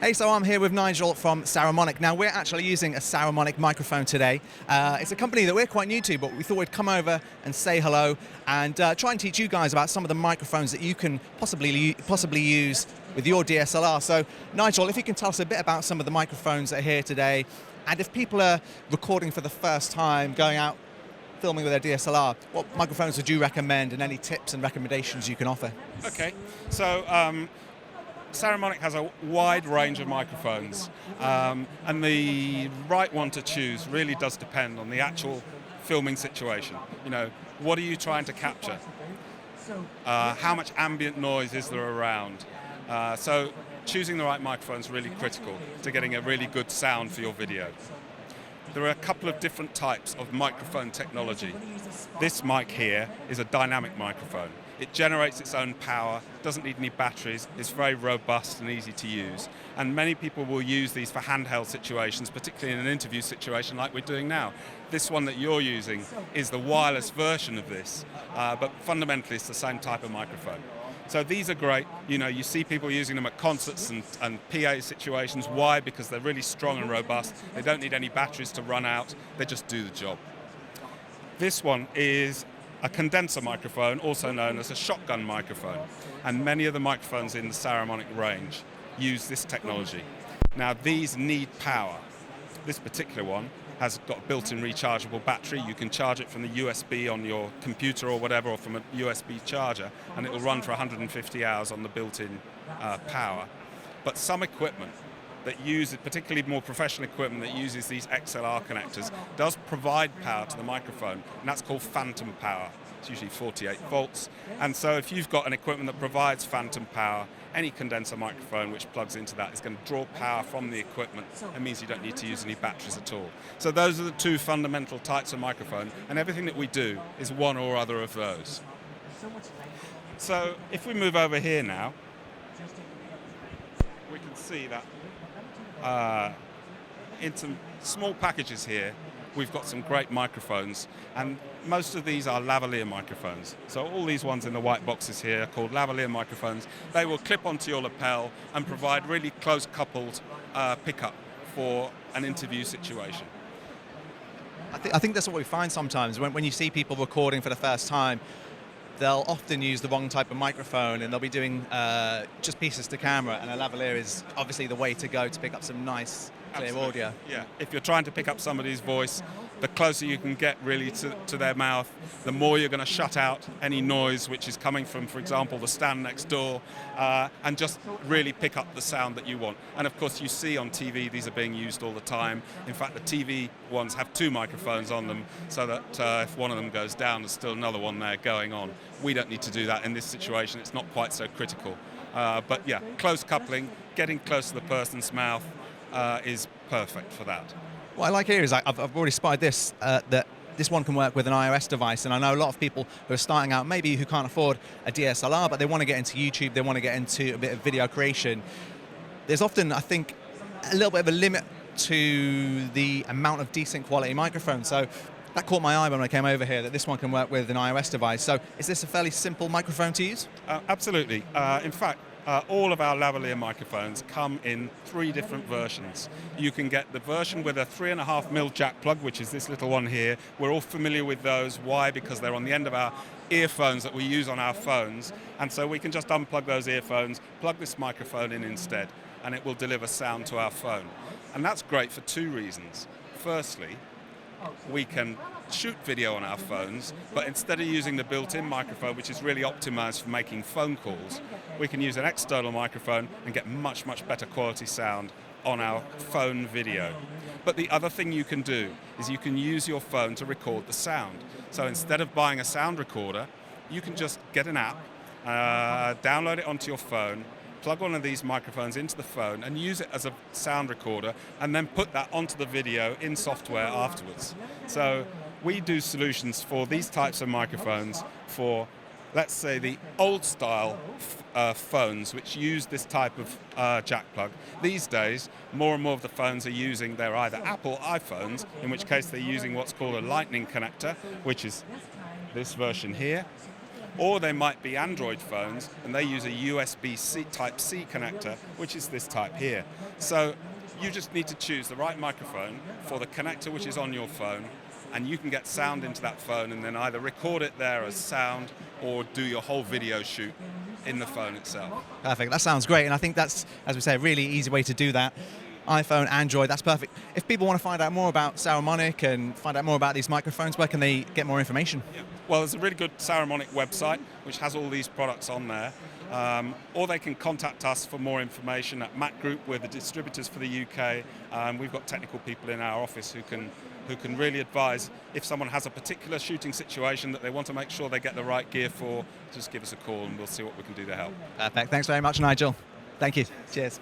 Hey, so I'm here with Nigel from Saramonic. Now, we're actually using a Saramonic microphone today. It's a company that we're quite new to, but we thought we'd come over and say hello and try and teach you guys about some of the microphones that you can possibly use with your DSLR. So, Nigel, if you can tell us a bit about some of the microphones that are here today, and if people are recording for the first time, going out filming with their DSLR, what microphones would you recommend and any tips and recommendations you can offer? Okay, so Saramonic has a wide range of microphones, and the right one to choose really does depend on the actual filming situation. You know, what are you trying to capture? How much ambient noise is there around? So choosing the right microphone is really critical to getting a really good sound for your video. There are a couple of different types of microphone technology. This mic here is a dynamic microphone. It generates its own power, doesn't need any batteries, it's very robust and easy to use. And many people will use these for handheld situations, particularly in an interview situation like we're doing now. This one that you're using is the wireless version of this, but fundamentally it's the same type of microphone. So these are great. You know, you see people using them at concerts and PA situations. Why? Because they're really strong and robust. They don't need any batteries to run out. They just do the job. This one is a condenser microphone, also known as a shotgun microphone. And many of the microphones in the Saramonic range use this technology. Now, these need power. This particular one has got a built-in rechargeable battery. You can charge it from the USB on your computer or whatever, or from a USB charger, and it will run for 150 hours on the built-in power. But some equipment that uses, particularly more professional equipment that uses these XLR connectors, does provide power to the microphone, and that's called phantom power. It's usually 48 volts. And so if you've got an equipment that provides phantom power, any condenser microphone which plugs into that is going to draw power from the equipment. It means you don't need to use any batteries at all. So those are the two fundamental types of microphone, and everything that we do is one or other of those. So if we move over here now, we can see that in some small packages here, we've got some great microphones, and most of these are lavalier microphones. So all these ones in the white boxes here are called lavalier microphones. They will clip onto your lapel and provide really close coupled pickup for an interview situation. I think that's what we find sometimes when you see people recording for the first time. They'll often use the wrong type of microphone, and they'll be doing just pieces to camera, and a lavalier is obviously the way to go to pick up some nice, clear Absolutely. audio. Yeah, if you're trying to pick up somebody's voice, the closer you can get really to their mouth, the more you're going to shut out any noise which is coming from, for example, the stand next door, and just really pick up the sound that you want. And of course, you see on TV, these are being used all the time. In fact, the TV ones have two microphones on them, so that if one of them goes down, there's still another one there going on. We don't need to do that in this situation. It's not quite so critical. But yeah, close coupling, getting close to the person's mouth is perfect for that. What I like here is I've already spotted this, that this one can work with an iOS device, and I know a lot of people who are starting out, maybe who can't afford a DSLR, but they want to get into YouTube, they want to get into a bit of video creation. There's often, I think, a little bit of a limit to the amount of decent quality microphones. So that caught my eye when I came over here, that this one can work with an iOS device. So is this a fairly simple microphone to use? Absolutely. In fact, all of our lavalier microphones come in 3 different versions. You can get the version with a 3.5mm jack plug, which is this little one here. We're all familiar with those. Why? Because they're on the end of our earphones that we use on our phones. And so we can just unplug those earphones, plug this microphone in instead, and it will deliver sound to our phone. And that's great for 2 reasons. Firstly, we can shoot video on our phones, but instead of using the built-in microphone, which is really optimized for making phone calls, we can use an external microphone and get much, much better quality sound on our phone video. But the other thing you can do is you can use your phone to record the sound. So instead of buying a sound recorder, you can just get an app, download it onto your phone, plug one of these microphones into the phone and use it as a sound recorder, and then put that onto the video in software afterwards. So we do solutions for these types of microphones for, let's say, the old style phones which use this type of jack plug. These days, more and more of the phones are using, they're either Apple iPhones, in which case they're using what's called a lightning connector, which is this version here, Or they might be Android phones and they use a USB-C Type-C connector, which is this type here. So you just need to choose the right microphone for the connector which is on your phone, and you can get sound into that phone and then either record it there as sound or do your whole video shoot in the phone itself. Perfect. That sounds great, and I think that's, as we say, a really easy way to do that. iPhone, Android, that's perfect. If people want to find out more about Saramonic and find out more about these microphones, where can they get more information? Yeah. Well, there's a really good Saramonic website which has all these products on there. Or they can contact us for more information at Mac Group. We're the distributors for the UK. We've got technical people in our office who can really advise if someone has a particular shooting situation that they want to make sure they get the right gear for. Just give us a call and we'll see what we can do to help. Perfect. Thanks very much, Nigel. Thank you. Cheers.